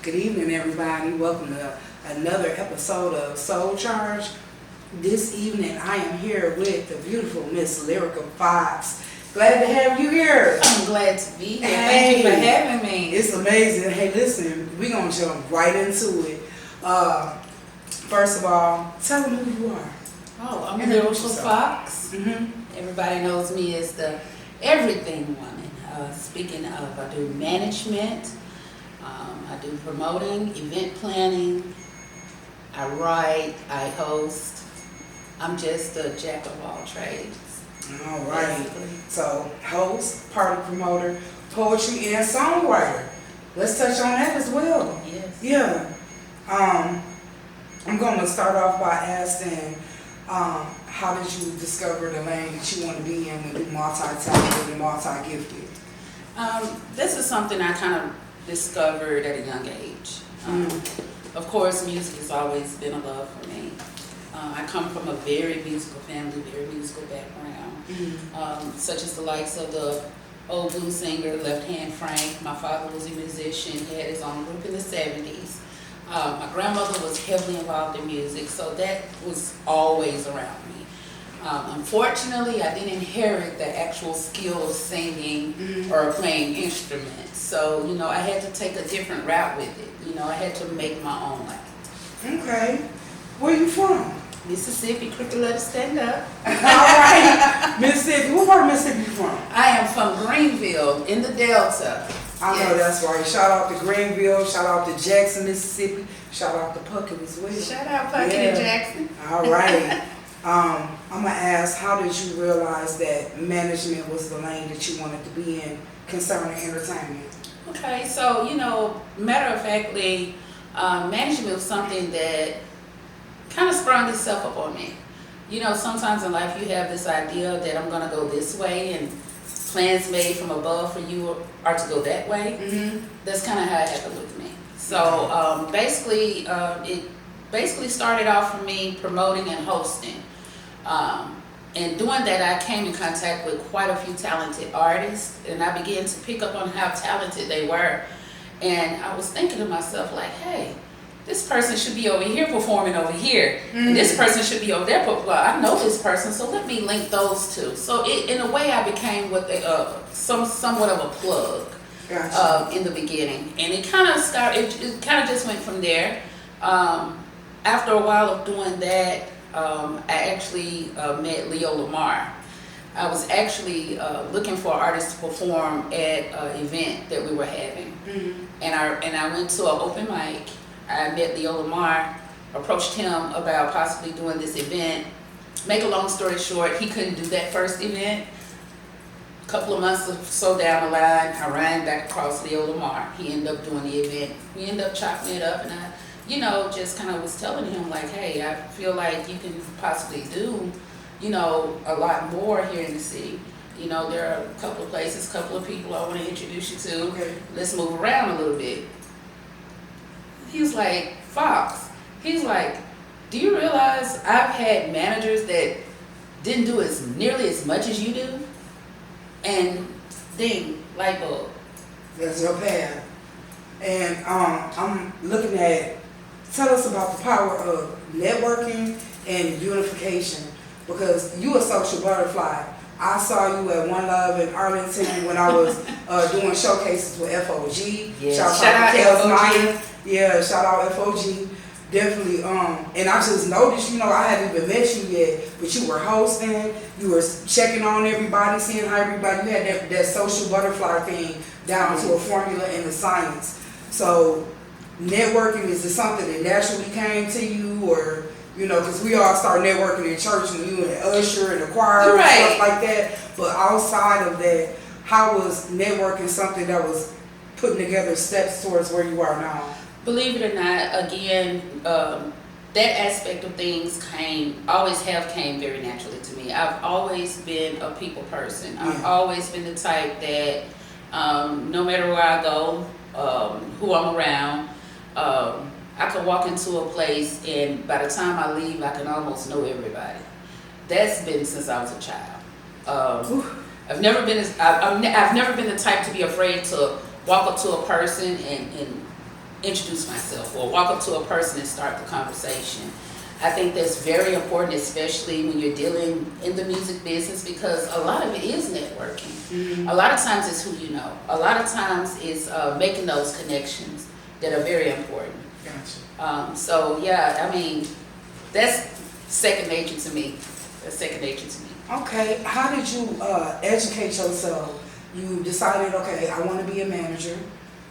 Good evening, everybody. Welcome to another episode of Soul Charge. This evening, I am here with the beautiful Miss Lyrical Fox. Glad to have you here. I'm glad to be here. Hey, Thank you for having me. It's amazing. Hey, listen, we're going to jump right into it. First of all, tell them who you are. Oh, I'm Lyrical Fox. Mm-hmm. Everybody knows me as the everything woman. Speaking of, I do management, I do promoting, event planning, I write, I host. I'm just a jack of all trades. All right. Basically. So, host, party promoter, poetry, and songwriter. Let's touch on that as well. Yes. Yeah. I'm going to start off by asking, how did you discover the lane that you want to be in when you're multi-talented and multi-gifted? This is something I kind of discovered at a young age. Of course, music has always been a love for me. I come from a very musical family, very musical background, such as the likes of the old blues singer, Left Hand Frank. My father was a musician. He had his own group in the 70s. My grandmother was heavily involved in music, so that was always around me. Unfortunately, I didn't inherit the actual skill of singing or playing instruments. So, I had to take a different route with it. I had to make my own lane. Okay. Where you from? Mississippi, quick let us stand up. All right. Mississippi. What part of Mississippi you from? I am from Greenville in the Delta. I know that's right. Shout out to Greenville. Shout out to Jackson, Mississippi. Shout out to Puckett as well. Shout out Puckett and Jackson. All right. I'm going to ask, how did you realize that management was the lane that you wanted to be in concerning entertainment? Okay, so, matter of factly, management was something that kind of sprung itself up on me. Sometimes in life you have this idea that I'm going to go this way, and plans made from above for you are to go that way. Mm-hmm. That's kind of how it happened with me. So it basically started off for me promoting and hosting. And doing that, I came in contact with quite a few talented artists, and I began to pick up on how talented they were. And I was thinking to myself, like, hey, this person should be over here performing over here, and this person should be over there performing. I know this person, so let me link those two. So in a way, I became what they somewhat of a plug. Gotcha. In the beginning, and it kind of started. It kind of just went from there. After a while of doing that, I actually met Leo Lamar. I was actually looking for artists to perform at an event that we were having, and I went to an open mic. I met Leo Lamar, approached him about possibly doing this event. Make a long story short, he couldn't do that first event. A couple of months or so down the line, I ran back across Leo Lamar. He ended up doing the event. We ended up chopping it up, and I just kind of was telling him, like, hey, I feel like you can possibly do, a lot more here in the city. There are a couple of places, a couple of people I want to introduce you to. Okay. Let's move around a little bit. He was like, Fox, he's like, do you realize I've had managers that didn't do nearly as much as you do? And ding, light bulb. That's your path. And I'm looking at, tell us about the power of networking and unification, because you a social butterfly. I saw you at One Love in Arlington when I was doing showcases with FOG. Yeah. Shout out to FOG. Yeah, shout out FOG. Definitely. And I just noticed, I hadn't even met you yet, but you were hosting, you were checking on everybody, seeing how everybody, you had that social butterfly thing down to a formula and the science. So networking, is it something that naturally came to you, or, because we all start networking in church when you and usher and the choir and stuff like that. But outside of that, how was networking something that was putting together steps towards where you are now? Believe it or not, again, that aspect of things always came very naturally to me. I've always been a people person. Yeah. I've always been the type that no matter where I go, who I'm around, I could walk into a place, and by the time I leave, I can almost know everybody. That's been since I was a child. I've never been the type to be afraid to walk up to a person and introduce myself or walk up to a person and start the conversation. I think that's very important, especially when you're dealing in the music business, because a lot of it is networking. Mm-hmm. A lot of times it's who you know. A lot of times it's making those connections that are very important. Gotcha. So yeah, I mean, that's second nature to me. That's second nature to me. Okay, how did you educate yourself? You decided, okay, I want to be a manager,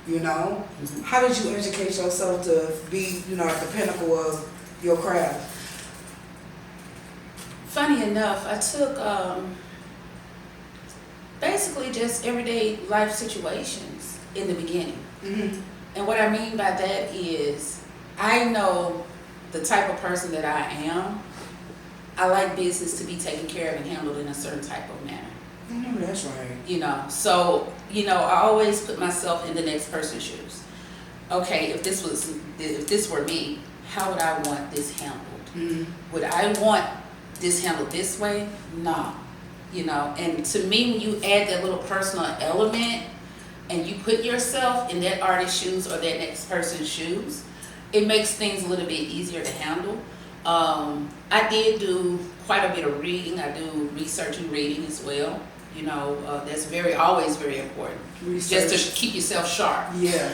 you know? Mm-hmm. How did you educate yourself to be, you know, at the pinnacle of your craft? Funny enough, I took basically just everyday life situations in the beginning. Mm-hmm. And what I mean by that is I know the type of person that I am. I like business to be taken care of and handled in a certain type of manner. Mm, that's right. You know, so, you know, I always put myself in the next person's shoes. Okay, if this were me, how would I want this handled? Mm-hmm. Would I want this handled this way? No. You know, and to me, when you add that little personal element and you put yourself in that artist's shoes or that next person's shoes, it makes things a little bit easier to handle. I did do quite a bit of reading. I do research and reading as well. You know, that's always very important. Research. Just to keep yourself sharp. Yeah.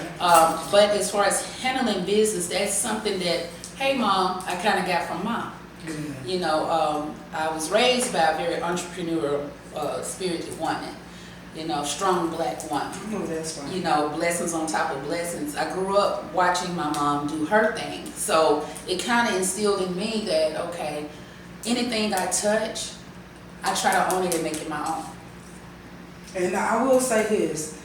But as far as handling business, that's something that, hey mom, I kind of got from mom. Mm-hmm. You know, I was raised by a very entrepreneurial, spirited woman. You know, strong black woman. Oh, that's right. You know, blessings on top of blessings. I grew up watching my mom do her thing. So it kind of instilled in me that, okay, anything I touch, I try to own it and make it my own. And I will say this,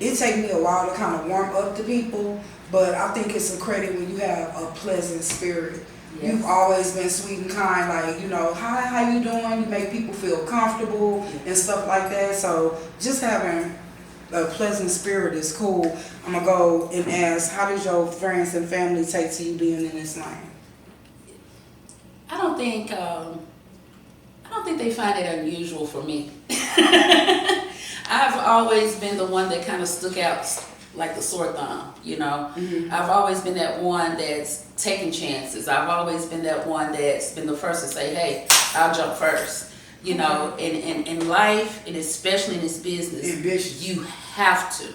it takes me a while to kind of warm up to people, but I think it's a credit when you have a pleasant spirit. Yes. You've always been sweet and kind, like, you know, hi, how you doing? You make people feel comfortable and stuff like that. So just having a pleasant spirit is cool. I'm going to go and ask, how did your friends and family take to you being in this lane? I don't think they find it unusual for me. I've always been the one that kind of stuck out like the sore thumb, you know. Mm-hmm. I've always been that one that's taking chances. I've always been that one that's been the first to say, hey, I'll jump first. You know, in life, and especially in this business, Ambitious. you have to.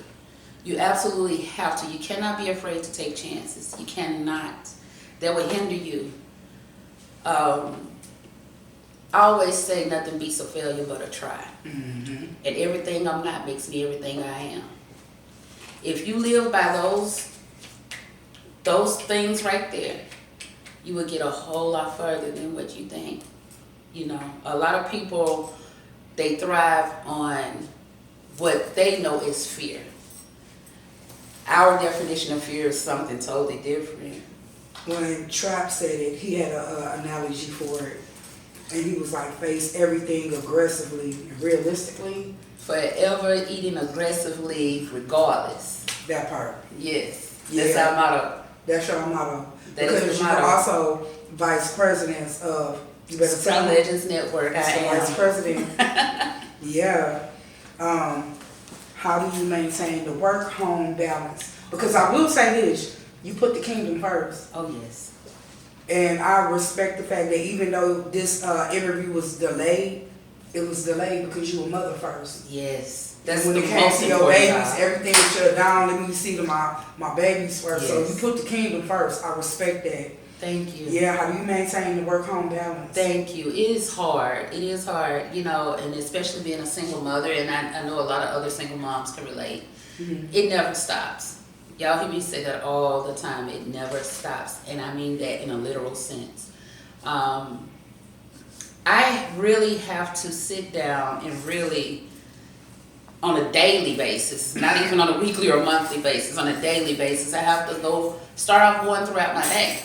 You absolutely have to. You cannot be afraid to take chances. You cannot. That will hinder you. I always say nothing beats a failure but a try. Mm-hmm. And everything I'm not makes me everything I am. If you live by those things right there, you will get a whole lot further than what you think. You know, a lot of people, they thrive on what they know is fear. Our definition of fear is something totally different. When Trap said it, he had an analogy for it. And he was like, face everything aggressively and realistically. Forever eating aggressively regardless. That part. Yes. That's our motto. That's your motto. That because is the you're motto. also vice presidents of, you better Street tell me. Legends Network. I am. Vice president. Yeah. How do you maintain the work-home balance? Because I will say this, you put the kingdom first. Oh, yes. And I respect the fact that even though this interview was delayed, it was delayed because you were mother first. Yes. That's when the it came most to your important babies, job. everything was shut down. Let me see to my babies first. Yes. So you put the kingdom first. I respect that. Thank you. Yeah, how do you maintain the work-home balance? Thank you. It is hard. It is hard, you know, and especially being a single mother, and I know a lot of other single moms can relate. Mm-hmm. It never stops. Y'all hear me say that all the time. It never stops, and I mean that in a literal sense. I really have to sit down and really, on a daily basis, not even on a weekly or monthly basis, on a daily basis, I have to start off going throughout my day.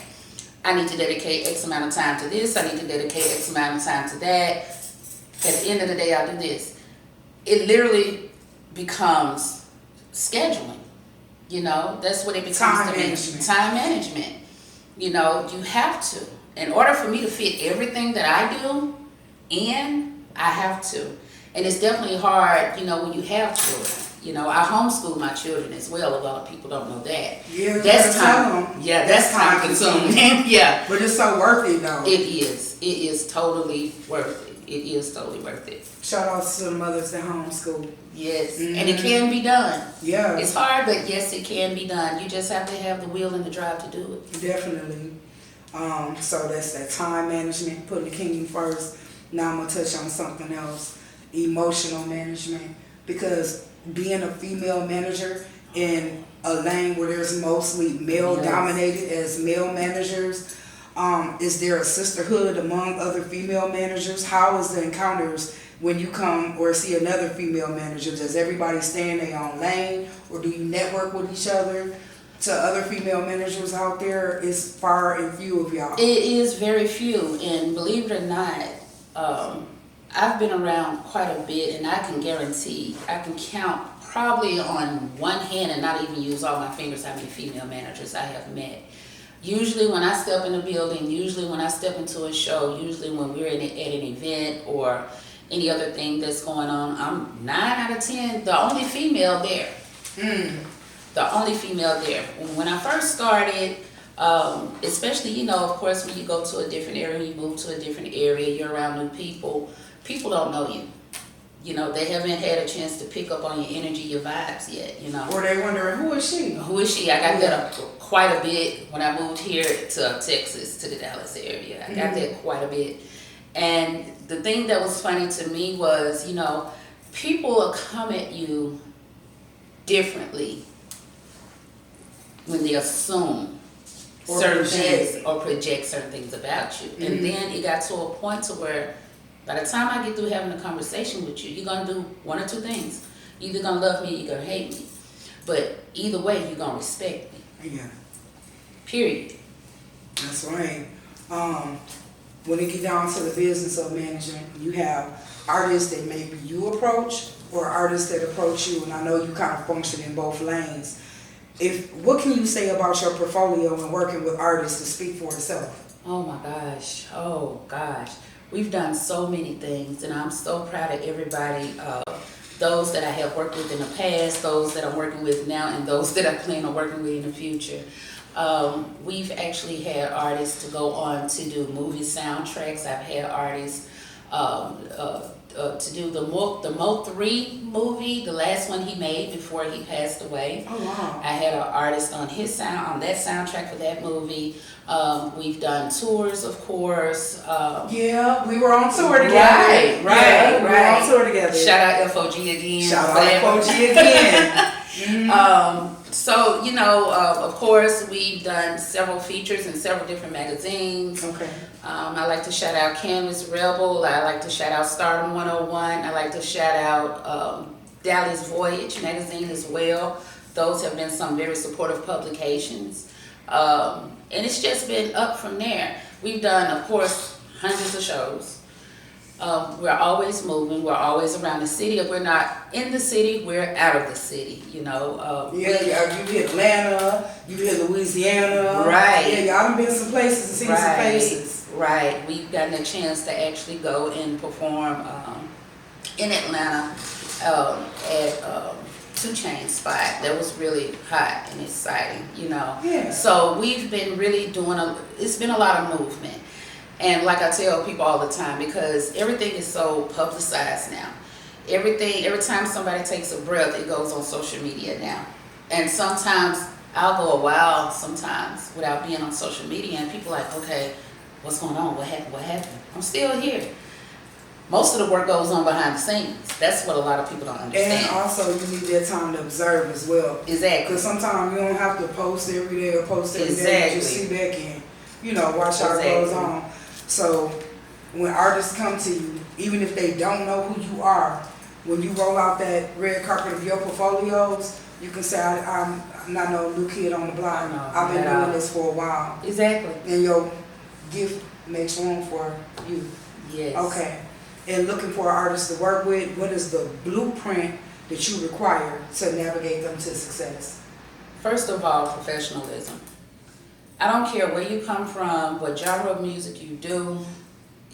I need to dedicate X amount of time to this, I need to dedicate X amount of time to that. At the end of the day, I'll do this. It literally becomes scheduling. You know, that's what it becomes Time to me. management. Time management. You know, you have to. In order for me to fit everything that I do in, I have to. And it's definitely hard, you know, when you have children. You know, I homeschool my children as well. A lot of people don't know that. Yeah, that's time. Yeah, that's time consuming. Yeah, but it's so worth it though. It is. It is totally worth it. It is totally worth it. Shout out to the mothers that homeschool. Yes, and it can be done. Yeah, it's hard, but yes, it can be done. You just have to have the will and the drive to do it. Definitely. So that's that time management, putting the kingdom first. Now I'm gonna touch on something else, emotional management, because being a female manager in a lane where there's mostly male dominated as male managers, is there a sisterhood among other female managers? How is the encounters when you come or see another female manager? Does everybody stay in their own lane, or do you network with each other? To other female managers out there, it's far and few of y'all. It is very few, and believe it or not, I've been around quite a bit, and I can guarantee, I can count probably on one hand and not even use all my fingers how many female managers I have met. Usually when I step in a building, usually when I step into a show, usually when we're at an event or any other thing that's going on, I'm 9 out of 10 the only female there. The only female there. When I first started, especially, you know, of course, when you go to a different area, you move to a different area, you're around new people, people don't know you. You know, they haven't had a chance to pick up on your energy, your vibes yet, you know. Or they wondering, who is she? Who is she? I got that quite a bit when I moved here to Texas, to the Dallas area. I got that quite a bit. And the thing that was funny to me was, you know, people will come at you differently when they assume certain things or project certain things about you. And then it got to a point to where by the time I get through having a conversation with you, you're going to do one or two things. You're either going to love me or you're going to hate me. But either way, you're going to respect me. Yeah. Period. That's right. When it get down to the business of management, you have artists that maybe you approach or artists that approach you, and I know you kind of function in both lanes. What can you say about your portfolio and working with artists to speak for itself? Oh my gosh. Oh gosh. We've done so many things, and I'm so proud of everybody. Those that I have worked with in the past, those that I'm working with now, and those that I plan on working with in the future. We've actually had artists to go on to do movie soundtracks. I've had artists to do the Mo 3 movie, the last one he made before he passed away. Oh wow! I had an artist on that soundtrack for that movie. We've done tours, of course. Yeah, we were on tour together. Right. We were on tour together. Shout out FOG again. Shout out FOG again. So, you know, of course, we've done several features in several different magazines. Okay. I like to shout out Canvas Rebel. I like to shout out Stardom 101. I like to shout out Dallas Voyage magazine as well. Those have been some very supportive publications. And it's just been up from there. We've done, of course, hundreds of shows. We're always moving. We're always around the city. If we're not in the city, we're out of the city, you know. You hit Atlanta, you hit Louisiana. Right. Yeah, y'all done been some places and seen some places. Right. We've gotten a chance to actually go and perform in Atlanta at 2 Chainz spot. That was really hot and exciting, you know. Yeah. So we've been really doing it's been a lot of movement. And like I tell people all the time, because everything is so publicized now. Every time somebody takes a breath, it goes on social media now. And sometimes I'll go a while sometimes without being on social media, and people are like, okay, what's going on? What happened? I'm still here. Most of the work goes on behind the scenes. That's what a lot of people don't understand. And also, you need that time to observe as well. Exactly. Because sometimes you don't have to post every day or post every day. You just sit back and, watch how it goes on. So when artists come to you, even if they don't know who you are, when you roll out that red carpet of your portfolios, you can say, I'm not no new kid on the block. I've been doing this for a while. Exactly. And your gift makes room for you. Yes. Okay. And looking for artists to work with, what is the blueprint that you require to navigate them to success? First of all, professionalism. I don't care where you come from, what genre of music you do,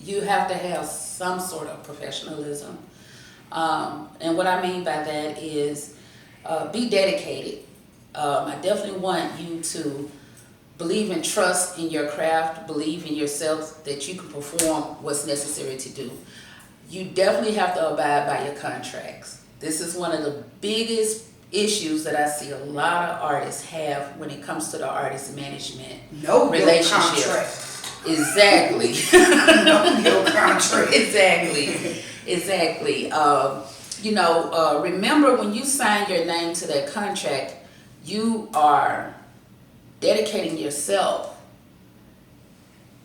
you have to have some sort of professionalism. And what I mean by that is be dedicated. I definitely want you to believe and trust in your craft, believe in yourself that you can perform what's necessary to do. You definitely have to abide by your contracts. This is one of the biggest issues that I see a lot of artists have when it comes to the artist management relationship. Contract. Exactly. No contract. Exactly. Remember when you sign your name to that contract, you are dedicating yourself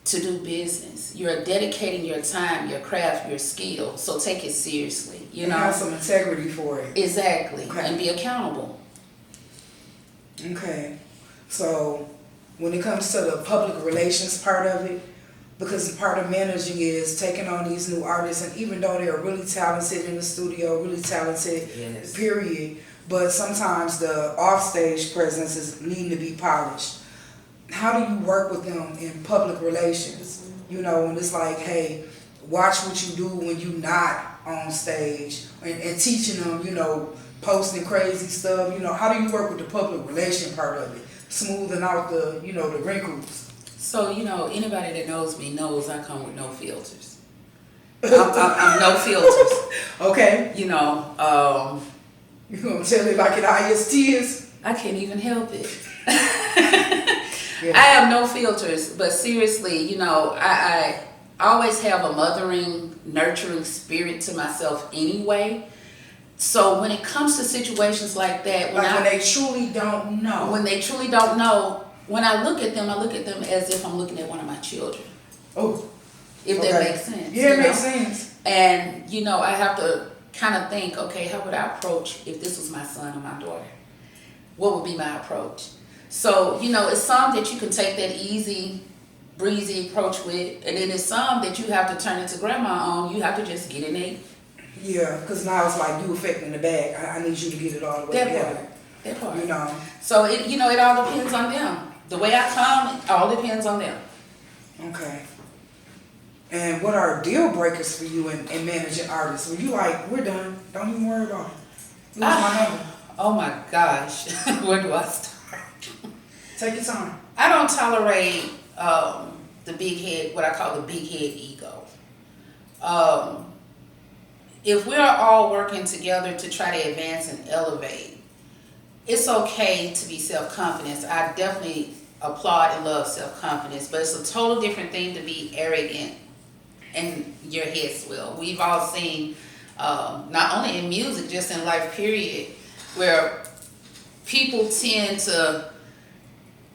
to do business. You're dedicating your time, your craft, your skill. So take it seriously. And have some integrity for it. Exactly. Okay. And be accountable. Okay. So when it comes to the public relations part of it, because part of managing is taking on these new artists, and even though they're really talented in the studio, really talented, Yes. period, but sometimes the offstage presence is needing to be polished. How do you work with them in public relations? When it's like, hey, watch what you do when you're not on stage, and teaching them, posting crazy stuff. How do you work with the public relation part of it, smoothing out the, the wrinkles? So, anybody that knows me knows I come with no filters. I'm no filters. Okay. You gonna tell it like it is? I can't even help it. Yeah. I have no filters, but seriously, I always have a mothering, nurturing spirit to myself anyway. So when it comes to situations like that, when they truly don't know. When I look at them as if I'm looking at one of my children. Oh. If that makes sense. Yeah, it makes sense. And, I have to kind of think, okay, how would I approach if this was my son or my daughter? What would be my approach? So, it's some that you can take that easy, breezy approach with, and then it's some that you have to turn into grandma on. You have to just get in it. Yeah, because now it's like you affecting the bag. I need you to get it all the way together. That part. So it all depends on them. The way I come, it all depends on them. Okay. And what are deal breakers for you in managing artists? When you like, we're done. Don't even worry about it. Lose my number. Oh my gosh. Where do I start? Take your time. I don't tolerate the big head, what I call the big head ego. If we're all working together to try to advance and elevate, it's okay to be self-confident. I definitely applaud and love self-confidence, but it's a total different thing to be arrogant and your head swell. We've all seen, not only in music, just in life period, where people tend to,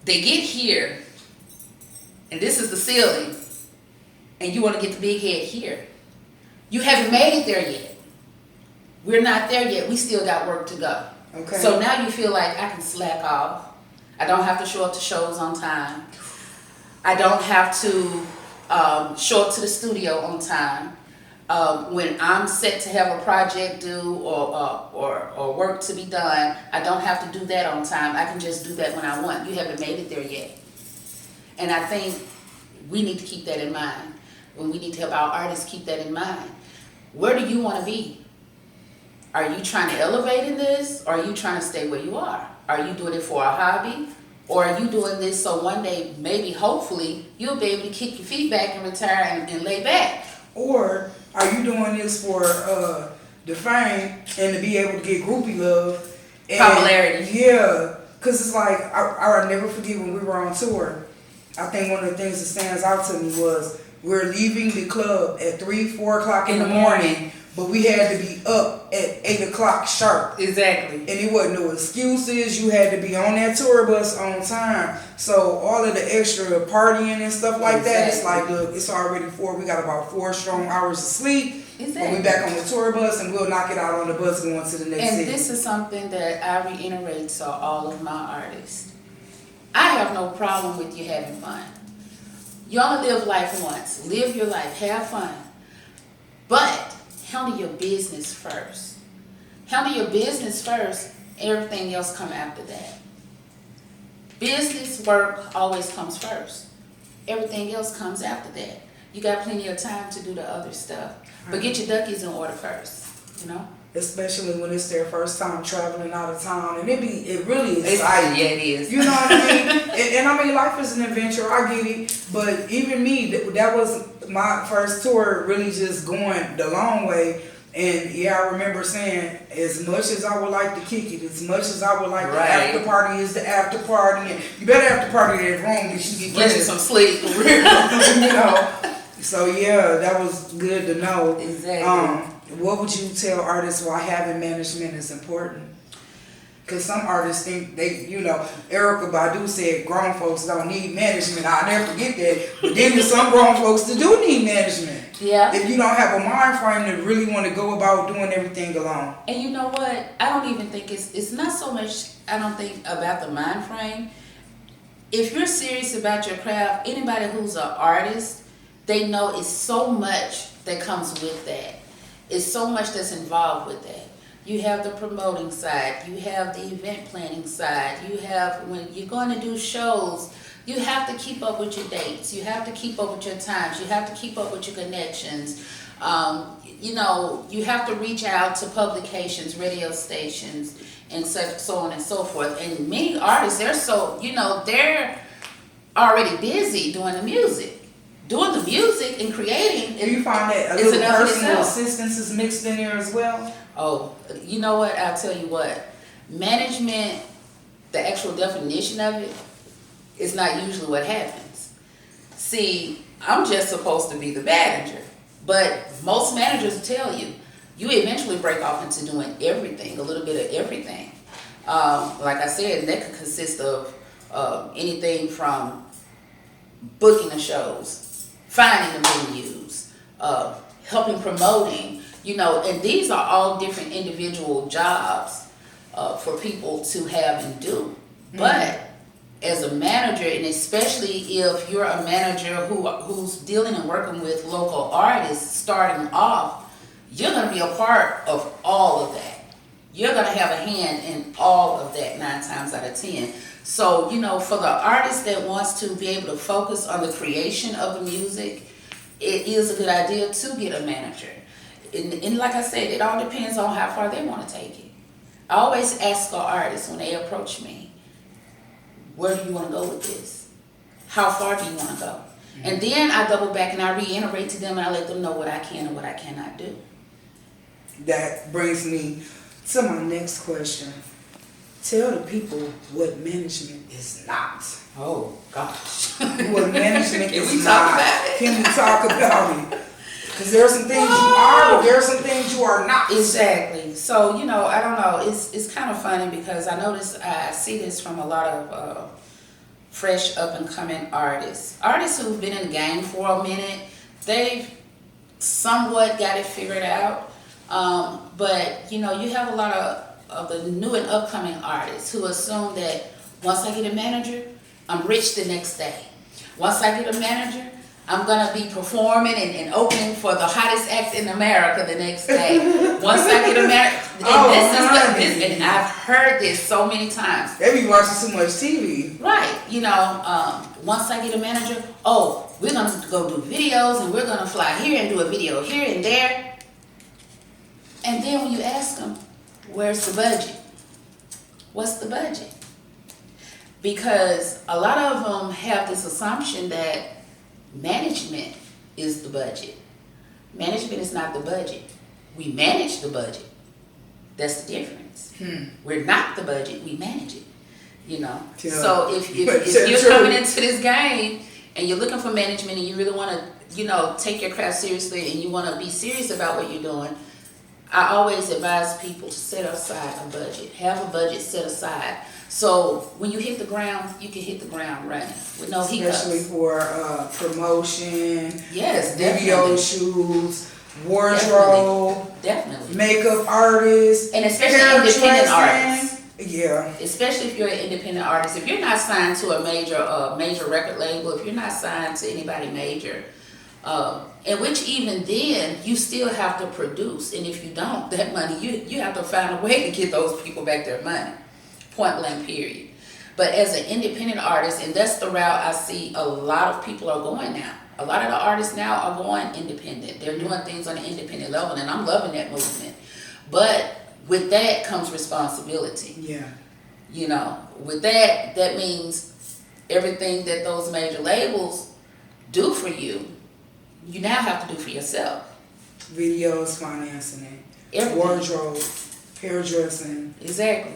they get here, and this is the ceiling, and you want to get the big head here. You haven't made it there yet. We're not there yet. We still got work to go. Okay. So now you feel like I can slack off. I don't have to show up to shows on time. I don't have to show up to the studio on time. When I'm set to have a project due or work to be done, I don't have to do that on time. I can just do that when I want. You haven't made it there yet. And I think we need to keep that in mind. And we need to help our artists keep that in mind. Where do you want to be? Are you trying to elevate in this, or are you trying to stay where you are? Are you doing it for a hobby? Or are you doing this so one day, maybe, hopefully, you'll be able to kick your feet back and retire and lay back? Or are you doing this for the fame and to be able to get groupie love? And, popularity. Yeah, because it's like, I'll never forget when we were on tour. I think one of the things that stands out to me was we're leaving the club at 3, 4 o'clock in the morning, but we had to be up at 8 o'clock sharp. Exactly. And it wasn't no excuses. You had to be on that tour bus on time. So all of the extra partying and stuff like that, it's like, look, it's already 4. We got about 4 strong hours of sleep. Exactly. But we back on the tour bus, and we'll knock it out on the bus going to the next city. And this is something that I reiterate to all of my artists. I have no problem with you having fun. You only live life once. Live your life. Have fun. But handle your business first. Handle your business first. Everything else come after that. Business work always comes first. Everything else comes after that. You got plenty of time to do the other stuff. But get your duckies in order first, especially when it's their first time traveling out of town, and it really is exciting. Yeah, it is. You know what I mean? And I mean, life is an adventure. I get it, but even me, that was my first tour. Really, just going the long way. And yeah, I remember saying, as much as I would like to kick it, as much as I would like the after party is the after party, and you better after party that room that you get you some sleep. You know. So yeah, that was good to know. Exactly. What would you tell artists why having management is important? Because some artists think Erykah Badu said grown folks don't need management. I'll never forget that. But then there's some grown folks that do need management. Yeah. If you don't have a mind frame to really want to go about doing everything alone. And you know what? I don't even think it's not so much, I don't think, about the mind frame. If you're serious about your craft, anybody who's an artist, they know it's so much that comes with that. It's so much that's involved with that. You have the promoting side, you have the event planning side, you have, when you're going to do shows, you have to keep up with your dates, you have to keep up with your times, you have to keep up with your connections. You have to reach out to publications, radio stations, and so on and so forth. And many artists, they're already busy doing the music. Doing the music and creating. Do you find that a little personal assistance is mixed in there as well? Oh, you know what? I'll tell you what. Management, the actual definition of it, is not usually what happens. See, I'm just supposed to be the manager. But most managers tell you, you eventually break off into doing everything, a little bit of everything. Like I said, that could consist of anything from booking the shows, finding the venues, helping promoting, and these are all different individual jobs for people to have and do. Mm-hmm. But as a manager, and especially if you're a manager who's dealing and working with local artists starting off, you're going to be a part of all of that. You're going to have a hand in all of that 9 times out of 10. So, for the artist that wants to be able to focus on the creation of the music, it is a good idea to get a manager. And like I said, it all depends on how far they want to take it. I always ask our artists when they approach me, where do you want to go with this? How far do you want to go? Mm-hmm. And then I double back and I reiterate to them and I let them know what I can and what I cannot do. That brings me to my next question. Tell the people what management is not. Oh, gosh. What management Can is we not. talk about it? Can we talk about it? Because there are some things you are, but there are some things you are not. Exactly. So, I don't know. It's kind of funny because I see this from a lot of fresh up-and-coming artists. Artists who've been in the game for a minute, they've somewhat got it figured out. But, you have a lot of the new and upcoming artists who assume that once I get a manager, I'm rich the next day. Once I get a manager, I'm going to be performing and opening for the hottest act in America the next day. Once I get a manager, and I've heard this so many times. They be watching too much TV. Right. Once I get a manager, we're going to go do videos and we're going to fly here and do a video here and there. And then when you ask them, where's the budget? What's the budget? Because a lot of them have this assumption that management is the budget. Management is not the budget. We manage the budget. That's the difference. We're not the budget, we manage it. So if you're coming into this game and you're looking for management and you really want to, take your craft seriously and you want to be serious about what you're doing, I always advise people to set aside a budget. Have a budget set aside. So when you hit the ground, you can hit the ground running with no hiccups. Especially for promotion, yes, video shoots, wardrobe, definitely, makeup artists, and especially independent artists. Yeah. Especially if you're an independent artist. If you're not signed to a major record label, if you're not signed to anybody major, and which even then you still have to produce, and if you don't, that money you have to find a way to get those people back their money. Point blank period. But as an independent artist, and that's the route I see a lot of people are going now. A lot of the artists now are going independent. They're doing things on an independent level, and I'm loving that movement. But with that comes responsibility. Yeah. You know, with that means everything that those major labels do for you, you now have to do for yourself. Videos, financing it, Everything. wardrobe, hairdressing. Exactly.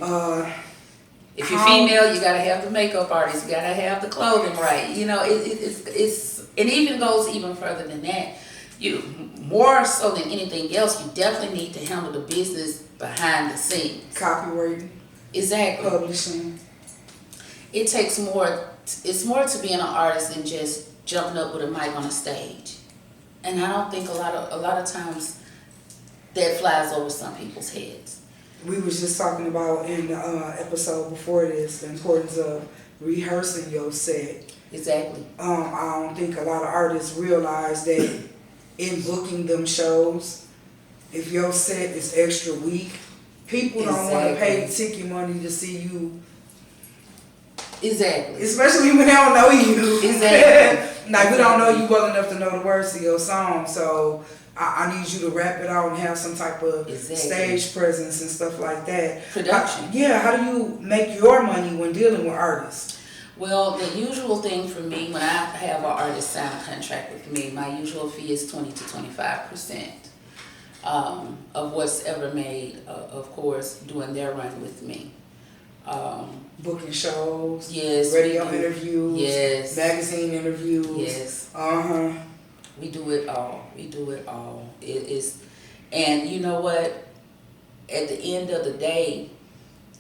If you're How- female, you gotta have the makeup artist, you gotta have the clothing right. You know, it's it even goes even further than that. You more so than anything else, you definitely need to handle the business behind the scenes. Copywriting, Exactly. publishing. It takes more. It's more to being an artist than just jumping up with a mic on a stage. And I don't think a lot of times that flies over some people's heads. We was just talking about in the episode before this the importance of rehearsing your set. Exactly. I don't think a lot of artists realize that in booking them shows, if your set is extra weak, people don't want to pay ticket money to see you. Exactly. Especially when they don't know you. Exactly. Like, we don't know you well enough to know the words to your song, so I need you to rap it out and have some type of stage presence and stuff like that. Production. How do you make your money when dealing with artists? Well, the usual thing for me when I have an artist sign a contract with me, my usual fee is 20 to 25% of what's ever made, of course, doing their run with me. Booking shows, yes, radio interviews, yes, magazine interviews, yes. We do it all. We do it all. It is, and you know what? At the end of the day,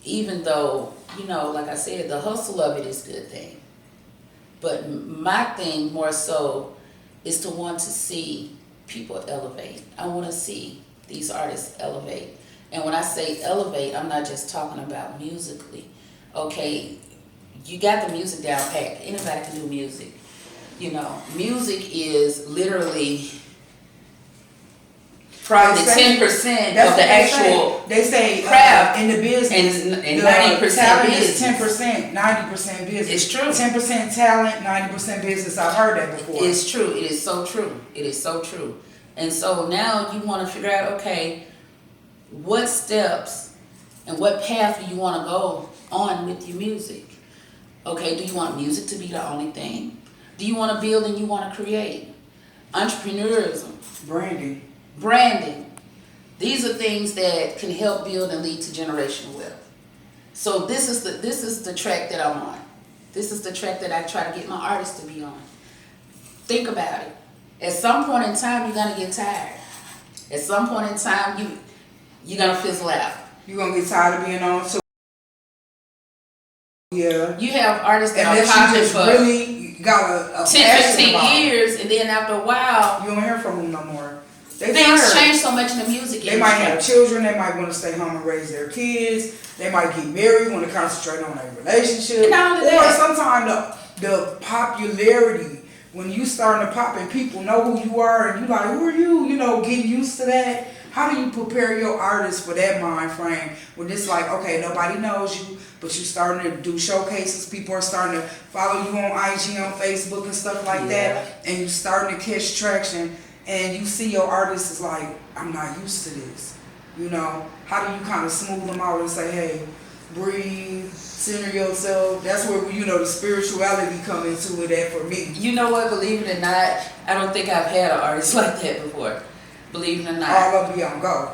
even though, you know, like I said, the hustle of it is a good thing. But my thing more so is to want to see people elevate. I want to see these artists elevate. And when I say elevate, I'm not just talking about musically. Okay, you got the music down pat. Anybody can do music. You know, music is literally probably 10% of the actual they say craft in the business, and 90% talent business. is 10%, 90% business. It's true. 10% talent, 90% business. I've heard that before. It's true. It is so true. It is so true. And so now you want to figure out, okay, what steps and what path do you want to go on with your music? Okay, do you want music to be the only thing? Do you want to build and you want to create? Entrepreneurism. Branding. These are things that can help build and lead to generational wealth. So this is the track that I'm on. This is the track that I try to get my artists to be on. Think about it. At some point in time, you're gonna get tired. At some point in time, you're gonna fizzle out. You're gonna get tired of being on. So yeah. You have artists that and are popping for really got a 10, 15 years, and then after a while, you don't hear from them no more. Things change so much in the music industry. They might have children. They might want to stay home and raise their kids. They might get married, want to concentrate on their relationship. Or sometimes the popularity, when you starting to pop and people know who you are and you like, who are you? You know, getting used to that. How do you prepare your artists for that mind frame when it's like, okay, nobody knows you, but you starting to do showcases. People are starting to follow you on IG, on Facebook and stuff like that. And you starting to catch traction. And you see your artist is like, I'm not used to this. You know, how do you kind of smooth them out and say, hey, breathe, center yourself? That's where, you know, the spirituality come into it at for me. You know what, believe it or not, I don't think I've had an artist like that before. Believe it or not. All of you on go.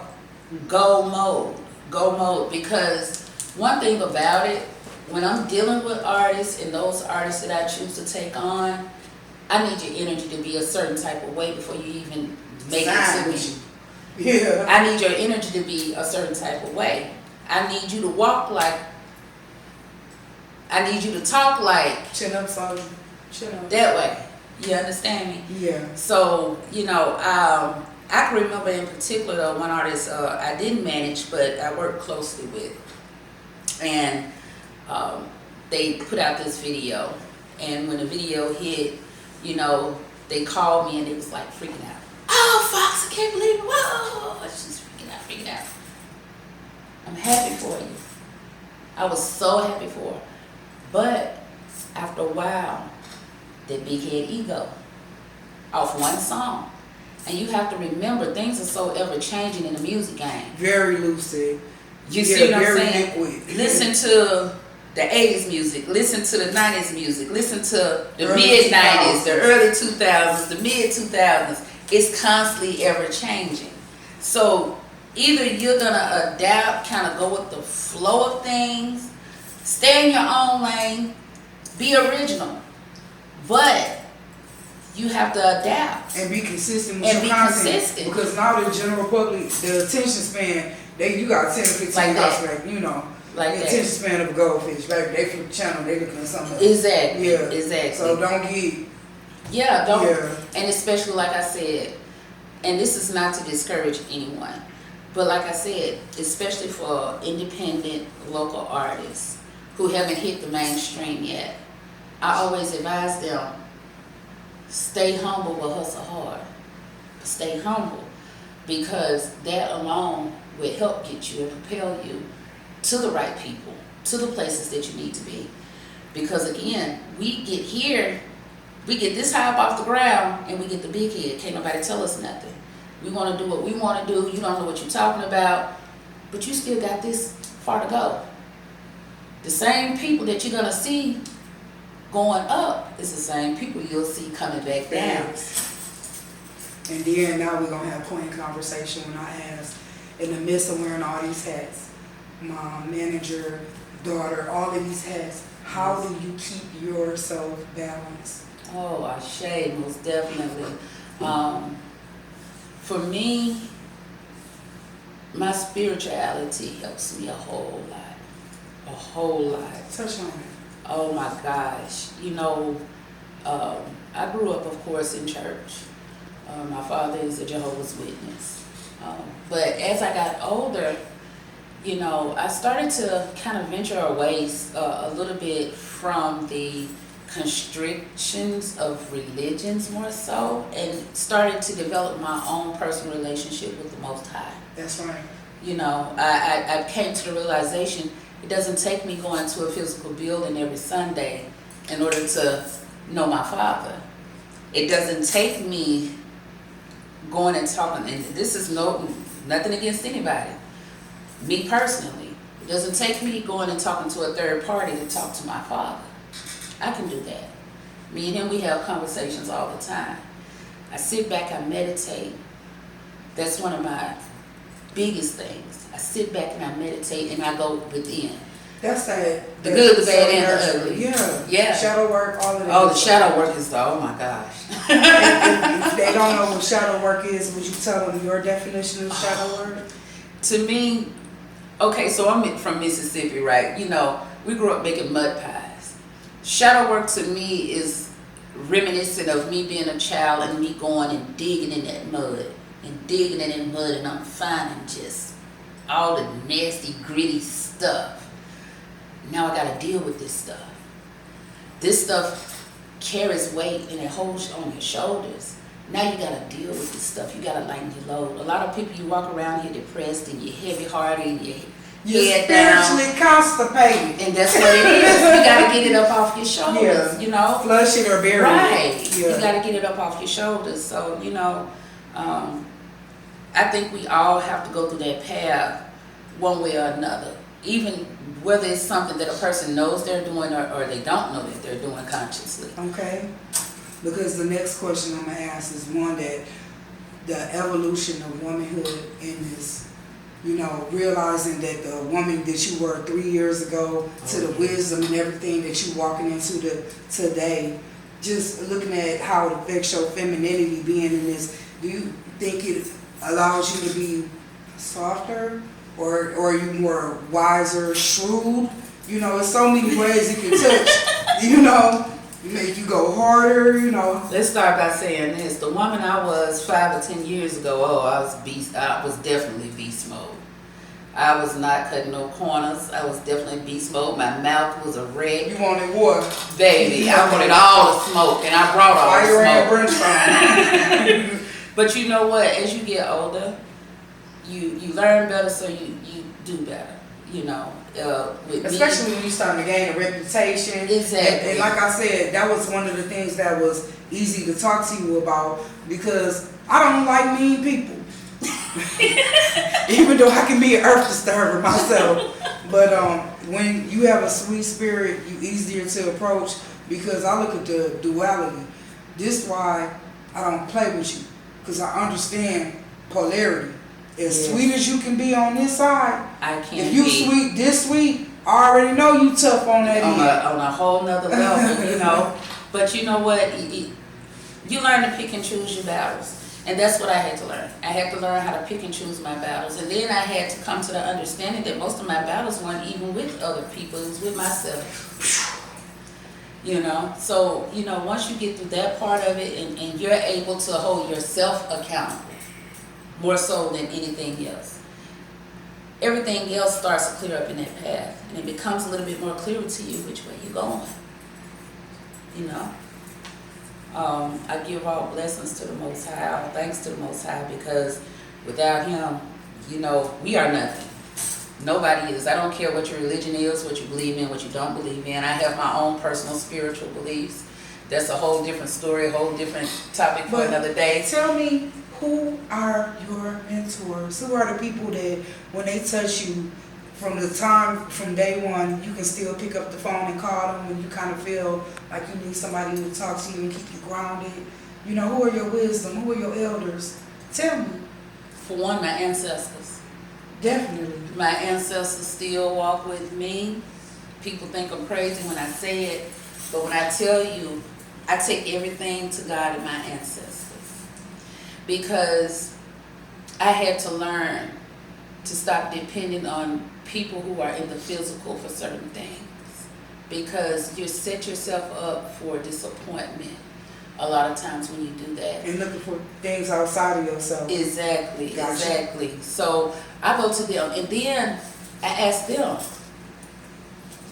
Go mode. Go mode. Because one thing about it, when I'm dealing with artists and those artists that I choose to take on, I need your energy to be a certain type of way before you even make it to me. Yeah. I need your energy to be a certain type of way. I need you to walk like, I need you to talk like. Chin up, soldier. Chin up. That way. You understand me? Yeah. So, you know, I can remember in particular though, one artist I didn't manage, but I worked closely with. And they put out this video. And when the video hit, you know, they called me and it was like freaking out. Oh, Fox, I can't believe it. Whoa. She's freaking out. I'm happy for you. I was so happy for her. But after a while, that big head ego off one song And you have to remember, things are so ever changing in the music game. Very lucid. You see what I'm very saying? liquid. Listen to the 80s music, listen to the 90s music, listen to the Early mid 90s, 2000s. the early 2000s, the mid 2000s. It's constantly ever changing. So either you're gonna adapt, kind of go with the flow of things, stay in your own lane, be original, but you have to adapt And be consistent with and your be content. consistent. Because now the general public, the attention span, you got 10 to 15 Like hours, that. like, you know. Like the that. attention span of a goldfish, baby. They flip the channel, they looking at something else. Exactly. Yeah. Exactly. So don't get. Yeah, don't. Yeah. And especially like I said, and this is not to discourage anyone, but like I said, especially for independent local artists who haven't hit the mainstream yet, I always advise them, stay humble but hustle hard. Stay humble, because that alone will help get you and propel you to the right people, to the places that you need to be. Because again, we get here, we get this high up off the ground, and we get the big head. Can't nobody tell us nothing. We want to do what we want to do. You don't know what you're talking about, but you still got this far to go. The same people that you're going to see going up is the same people you'll see coming back down. And then now we're gonna have a point conversation when I ask, in the midst of wearing all these hats, mom, manager, daughter, all of these hats, how do you keep yourself balanced? Oh, Ashe, most definitely. For me, my spirituality helps me a whole lot. A whole lot. Touch on it. Oh my gosh. You know, I grew up, of course, in church. My father is a Jehovah's Witness. But as I got older, you know, I started to kind of venture away a little bit from the constrictions of religions more so, and started to develop my own personal relationship with the Most High. That's right. You know, I came to the realization it doesn't take me going to a physical building every Sunday in order to know my Father. It doesn't take me going and talking, and this is nothing against anybody. Me personally, it doesn't take me going and talking to a third party to talk to my Father. I can do that. Me and him, we have conversations all the time. I sit back, I meditate. That's one of my biggest things. I sit back and I meditate and I go within. That's that. The good, the bad, and the ugly. Yeah. Yeah. Shadow work, all of that. Oh, the shadow work is oh my gosh. If they don't know what shadow work is, would you tell them your definition of shadow work? To me, okay, so I'm from Mississippi, right? You know, we grew up making mud pies. Shadow work to me is reminiscent of me being a child and me going and digging in that mud and digging in that mud, and I'm finding just all the nasty, gritty stuff. Now I gotta deal with this stuff. This stuff carries weight and it holds on your shoulders. Now you gotta deal with this stuff. You gotta lighten your load. A lot of people, you walk around here depressed and you're heavy hearted and you're head down. Spiritually constipated. And that's what it is. You gotta get it up off your shoulders, you know? Flush it or bury it. Right. Yeah. You gotta get it up off your shoulders. So, you know, I think we all have to go through that path one way or another. Even whether it's something that a person knows they're doing or they don't know that they're doing consciously. Okay. Because the next question I'm going to ask is one that the evolution of womanhood in this, you know, realizing that the woman that you were 3 years ago to the wisdom and everything that you're walking into today, just looking at how it affects your femininity being in this, do you think it allows you to be softer or are you more wiser, shrewd? You know, there's so many ways it can touch, you know. Make you go harder, you know. Let's start by saying this. The woman I was 5 or 10 years ago, I was definitely beast mode. I was not cutting no corners. I was definitely beast mode. My mouth was a wreck. You wanted what? Baby, I wanted all the smoke, and I brought all the smoke. Fire and brimstone. But you know what? As you get older, you learn better, so you do better. You know, especially when you start to gain a reputation. Exactly. And like I said, that was one of the things that was easy to talk to you about because I don't like mean people. Even though I can be an earth disturber myself. But when you have a sweet spirit, you easier to approach because I look at the duality. This is why I don't play with you. Because I understand polarity. As sweet as you can be on this side, I can't if you be sweet, this sweet, I already know you tough on that end. on a whole nother level, you know. But you know what? You learn to pick and choose your battles. And that's what I had to learn. I had to learn how to pick and choose my battles. And then I had to come to the understanding that most of my battles weren't even with other people, it was with myself. You know, so, you know, once you get through that part of it and you're able to hold yourself accountable, more so than anything else, everything else starts to clear up in that path. And it becomes a little bit more clearer to you which way you're going, you know. I give all blessings to the Most High, all thanks to the Most High, because without Him, you know, we are nothing. Nobody is. I don't care what your religion is, what you believe in, what you don't believe in. I have my own personal spiritual beliefs. That's a whole different story, a whole different topic for another day. Tell me, who are your mentors? Who are the people that when they touch you from the time, from day one, you can still pick up the phone and call them when you kind of feel like you need somebody to talk to you and keep you grounded? You know, who are your wisdom? Who are your elders? Tell me. For one, my ancestors. Definitely. My ancestors still walk with me. People think I'm crazy when I say it, but when I tell you, I take everything to God and my ancestors. Because I had to learn to stop depending on people who are in the physical for certain things. Because you set yourself up for disappointment a lot of times when you do that. And looking for things outside of yourself. Exactly, Gotcha. exactly. So I go to them and then I ask them,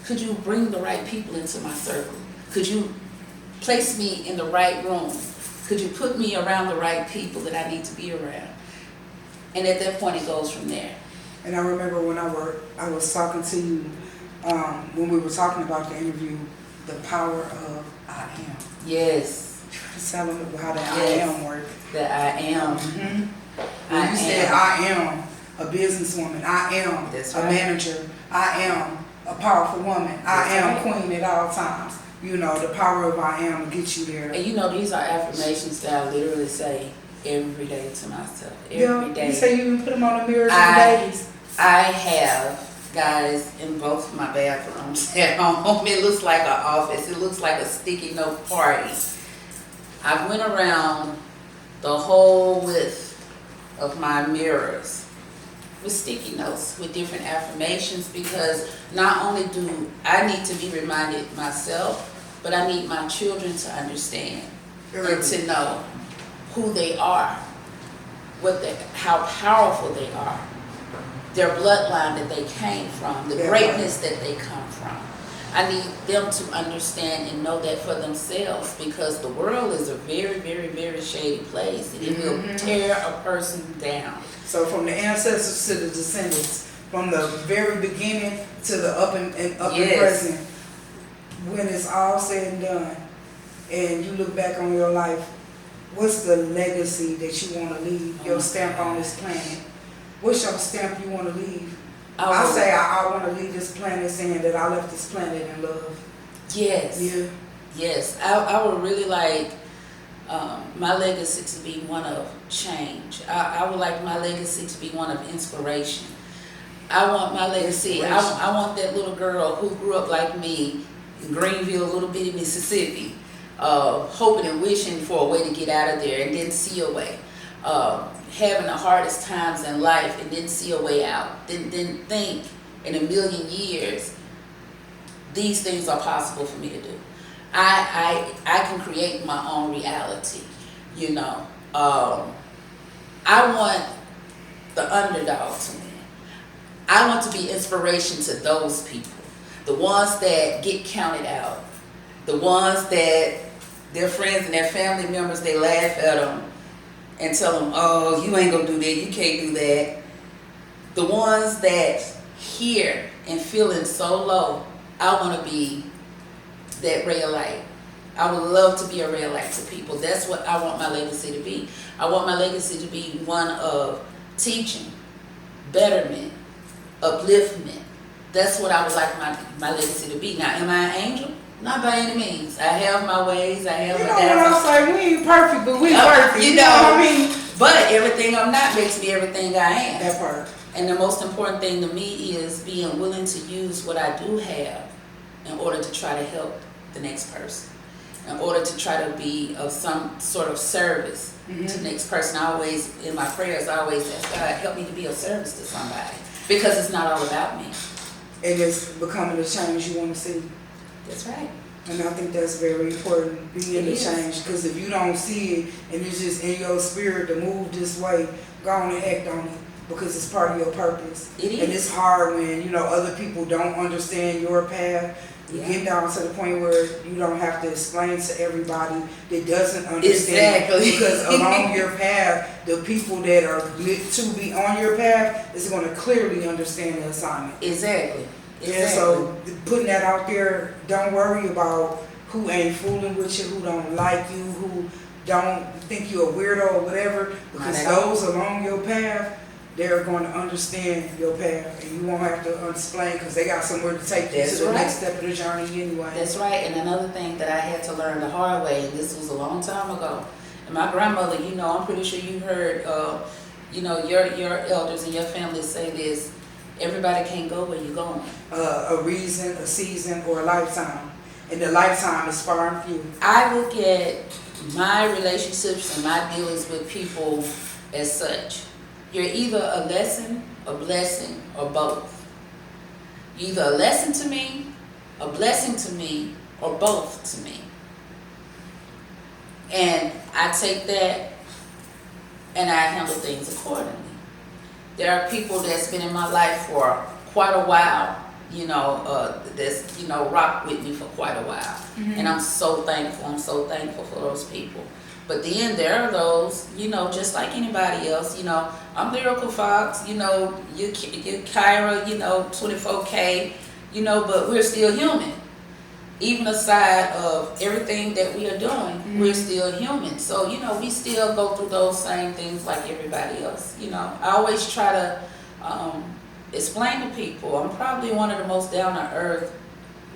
could you bring the right people into my circle? Could you place me in the right room? Could you put me around the right people that I need to be around? And at that point it goes from there. And I remember when I was talking to you, when we were talking about the interview, the power of I am. Yes. Tell them how the Yes. I am work. That I am. Mm-hmm. I You said am. I am a businesswoman. I am That's a right. manager. I am a powerful woman. I am queen at all times. You know, the power of I am will get you there. And you know, these are affirmations that I literally say every day to myself. Every day. You say you even put them on the mirrors every day. I have guys in both of my bathrooms at home. It looks like an office. It looks like a sticky note party. I went around the whole width of my mirrors with sticky notes with different affirmations, because not only do I need to be reminded myself, but I need my children to understand and to know who they are, how powerful they are, their bloodline that they came from, the greatness that they come from. I need them to understand and know that for themselves, because the world is a very, very, very shady place, and it will tear a person down. So from the ancestors to the descendants, from the very beginning to the up and present, when it's all said and done, and you look back on your life, what's the legacy that you want to leave, your stamp on this planet? What's your stamp you want to leave? I say I want to leave this planet saying that I left this planet in love. Yes. Yeah. Yes. I would really like my legacy to be one of change. I would like my legacy to be one of inspiration. I want my legacy, I want that little girl who grew up like me in Greenville, little bitty Mississippi, hoping and wishing for a way to get out of there and didn't see a way. Having the hardest times in life and didn't see a way out. Didn't think in a million years these things are possible for me to do. I can create my own reality, you know. I want the underdog to win. I want to be inspiration to those people, the ones that get counted out, the ones that their friends and their family members, they laugh at them and tell them, oh, you ain't gonna do that, you can't do that. The ones that hear and feeling so low, I wanna be that ray of light I would love to be a real light to people. That's what I want my legacy to be. I want my legacy to be one of teaching, betterment, upliftment. That's what I would like my legacy to be. Now, am I an angel? Not by any means. I have my ways. I have my doubts. You know what I'm saying? We ain't perfect, but we perfect. You know what I mean? But everything I'm not makes me everything I am. That part. And the most important thing to me is being willing to use what I do have in order to try to help the next person. In order to try to be of some sort of service to the next person. I always, in my prayers, I always ask God, help me to be of service to somebody. Because it's not all about me. And it's becoming the change you want to see. That's right. And I think that's very important, being the change. Because if you don't see it and it's just in your spirit to move this way, go on and act on it. Because it's part of your purpose. It is. And it's hard when, you know, other people don't understand your path. You get down to the point where you don't have to explain to everybody that doesn't understand. Exactly. Because along your path, the people that are lit to be on your path is going to clearly understand the assignment. Exactly. And so putting that out there, don't worry about who ain't fooling with you, who don't like you, who don't think you're a weirdo or whatever. Because those along your path, they're going to understand your path, and you won't have to explain because they got somewhere to take you to the next step of the journey anyway. That's right. And another thing that I had to learn the hard way, and this was a long time ago. And my grandmother, you know, I'm pretty sure you heard, you know, your elders and your family say this: everybody can't go where you're going. A reason, a season, or a lifetime, and the lifetime is far and few. I look at my relationships and my dealings with people as such. You're either a lesson, a blessing, or both. You're either a lesson to me, a blessing to me, or both to me. And I take that and I handle things accordingly. There are people that's been in my life for quite a while, you know, that's, you know, rocked with me for quite a while. And I'm so thankful. I'm so thankful for those people. But then there are those, you know, just like anybody else, you know, I'm Lyrical Fox, you know, you're Kyra, you know, 24K, you know, but we're still human. Even aside of everything that we are doing, we're still human. So, you know, we still go through those same things like everybody else, you know. I always try to explain to people, I'm probably one of the most down-to-earth,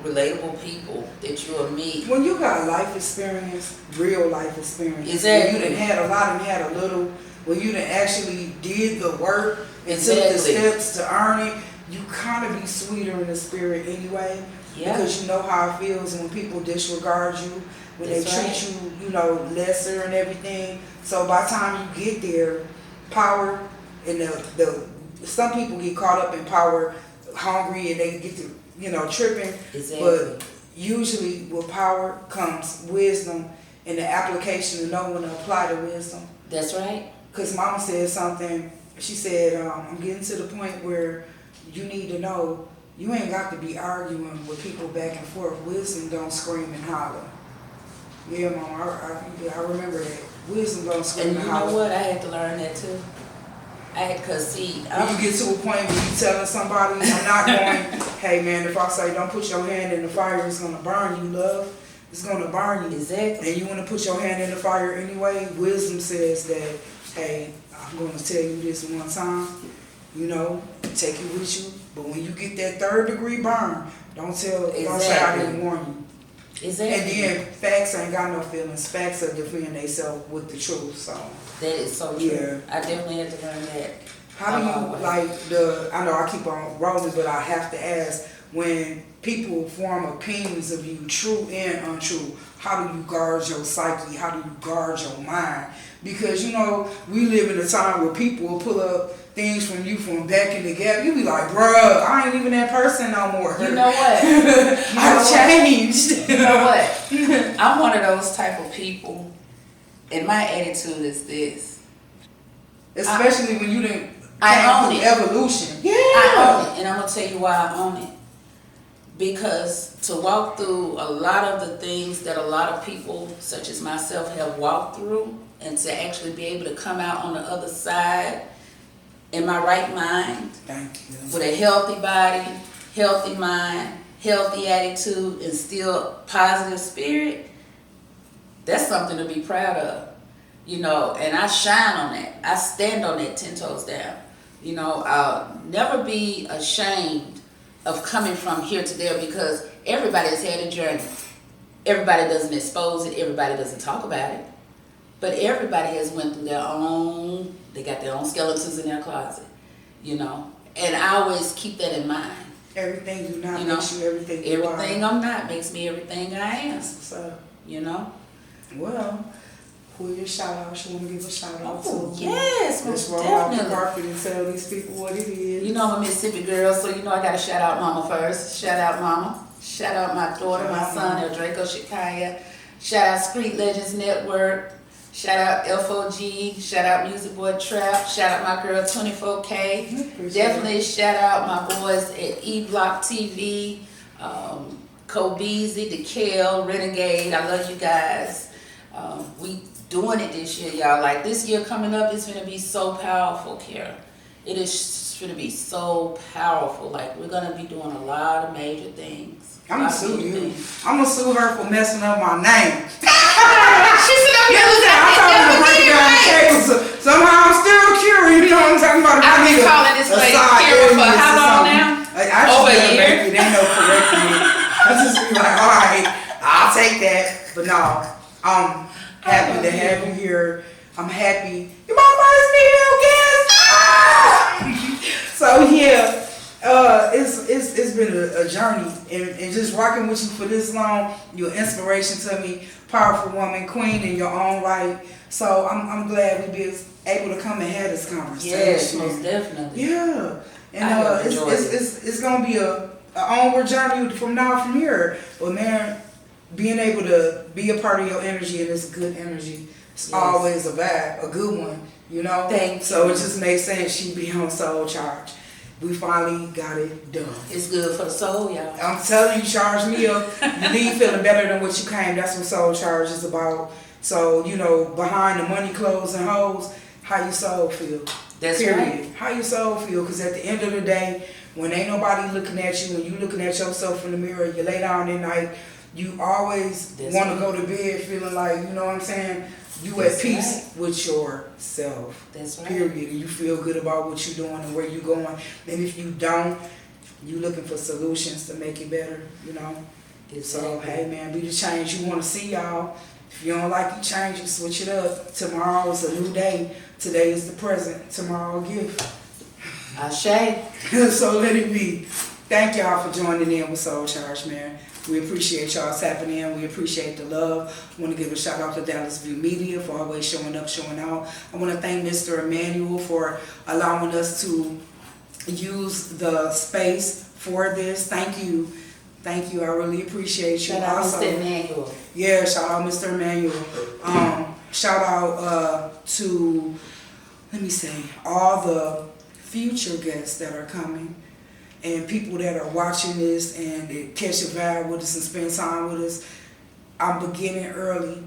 relatable people that you'll meet. When you got life experience, real life experience, exactly. When you done had a lot and had a little, when you done actually did the work and took the steps to earn it, you kind of be sweeter in the spirit anyway. Because you know how it feels when people disregard you, when they treat you, you know, lesser and everything. So by the time you get there, power and the some people get caught up in power, hungry, and they get to, you know, tripping. But usually with power comes wisdom and the application to know when to apply the wisdom. That's right. Because Mama said something, she said, I'm getting to the point where you need to know you ain't got to be arguing with people back and forth. Wisdom don't scream and holler. Yeah, Mama, I remember that. Wisdom don't scream and holler. And you know what? I had to learn that too. Cause see, when you get to a point where you telling somebody, I'm not going, hey man, if I say don't put your hand in the fire, it's gonna burn you, love. It's gonna burn you. Exactly. And you wanna put your hand in the fire anyway. Wisdom says that, hey, I'm gonna tell you this one time, you know, take it with you. But when you get that 3rd degree burn, don't say I didn't warn you. Exactly. And then facts ain't got no feelings. Facts are defending themselves with the truth. So that is so true. Yeah. I definitely had to learn that. How do you like I know I keep on rolling, but I have to ask, when people form opinions of you, true and untrue, how do you guard your psyche? How do you guard your mind? Because, you know, we live in a time where people will pull up things from you from back in the gap. You be like, bruh, I ain't even that person no more. You know what? I've changed. You know what? I'm one of those type of people, and my attitude is this. Especially when you didn't I own it. Evolution. Yeah. I own it, and I'm going to tell you why I own it. Because to walk through a lot of the things that a lot of people, such as myself, have walked through, and to actually be able to come out on the other side in my right mind, with a healthy body, healthy mind, healthy attitude, and still positive spirit, That's something to be proud of, you know, and I shine on that. I stand on that 10 toes down. You know, I'll never be ashamed of coming from here to there because everybody has had a journey. Everybody doesn't expose it. Everybody doesn't talk about it. But everybody has went through their own, they got their own skeletons in their closet, you know. And I always keep that in mind. Everything you not You know, makes you everything you are. Everything I'm not makes me everything I am. So, You know? well, who are your shout outs? You want to give a shout out Oh, to? yes, Let's most roll out the definitely. carpet and tell these people what it is. You know I'm a Mississippi girl, so you know I gotta shout out Mama first. Shout out Mama. Shout out my daughter, Shout my out son, Mama. El Draco Shikaya. Shout out Street Legends Network. Shout out FOG. Shout out Music Boy Trap. Shout out my girl 24K. Appreciate Definitely shout out my boys at E Block TV, Kobeezy, DeKale, Renegade. I love you guys. We doing it this year, y'all. Like this year coming up is gonna be so powerful, Kara. It is gonna be so powerful. Like we're gonna be doing a lot of major things. I'm gonna sue you. I'm gonna sue her for messing up my name. She said, I'm talking to break down the cable. Somehow I'm still curious. You know what I'm talking about? I've been calling this place Kara for how long now? Like, I just Over a never year? make it. Ain't no correcting me. I just be like, all right, I'll take that. But no, I'm happy to have you here. I'm happy. You're my first female guest. So yeah. It's been a journey, and just rocking with you for this long. You're an inspiration to me, powerful woman, queen in your own right. So I'm glad we been able to come and have this conversation. Yes, most definitely. Yeah, and I have enjoyed it's gonna be a onward journey from here. But man, being able to be a part of your energy and it's good energy, it's always a vibe, a good one. You know. So it just makes sense she be on Soul Charge. We finally got it done. It's good for the soul, y'all. I'm telling you, charge me up. You leave feeling better than what you came. That's what Soul Charge is about. So, you know, behind the money, clothes, and hoes, how your soul feel. That's period. right. How your soul feel. Because at the end of the day, when ain't nobody looking at you and you looking at yourself in the mirror, you lay down at night, you always want to go to bed feeling like, you know what I'm saying, you at peace with yourself. That's right. Period. And you feel good about what you're doing and where you're going. And if you don't, you looking for solutions to make it better, you know. So, hey man, be the change you want to see, y'all. If you don't like the change, you switch it up. Tomorrow is a new day. Today is the present. Tomorrow a gift. Ashe. So let it be. Thank y'all for joining in with Soul Charge, man. We appreciate y'all tapping in. We appreciate the love. I want to give a shout out to Dallas View Media for always showing up, showing out. I want to thank Mr. Emmanuel for allowing us to use the space for this. Thank you. Thank you. I really appreciate you. Shout out Also, Mr. Emmanuel. yeah, shout out Mr. Emmanuel. Shout out to, let me say, all the future guests that are coming. And people that are watching this and they catch a vibe with us and spend time with us. I'm beginning early,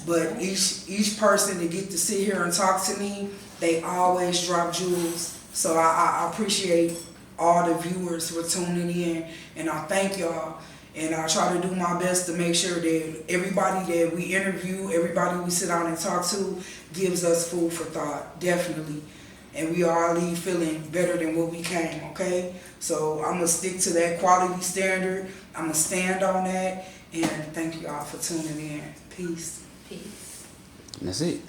but each person that get to sit here and talk to me, they always drop jewels. So I appreciate all the viewers for tuning in, and I thank y'all. And I try to do my best to make sure that everybody that we interview, everybody we sit down and talk to, gives us food for thought, definitely. And we all leave feeling better than what we came, okay? So I'm going to stick to that quality standard. I'm going to stand on that. And thank you all for tuning in. Peace. Peace. And that's it.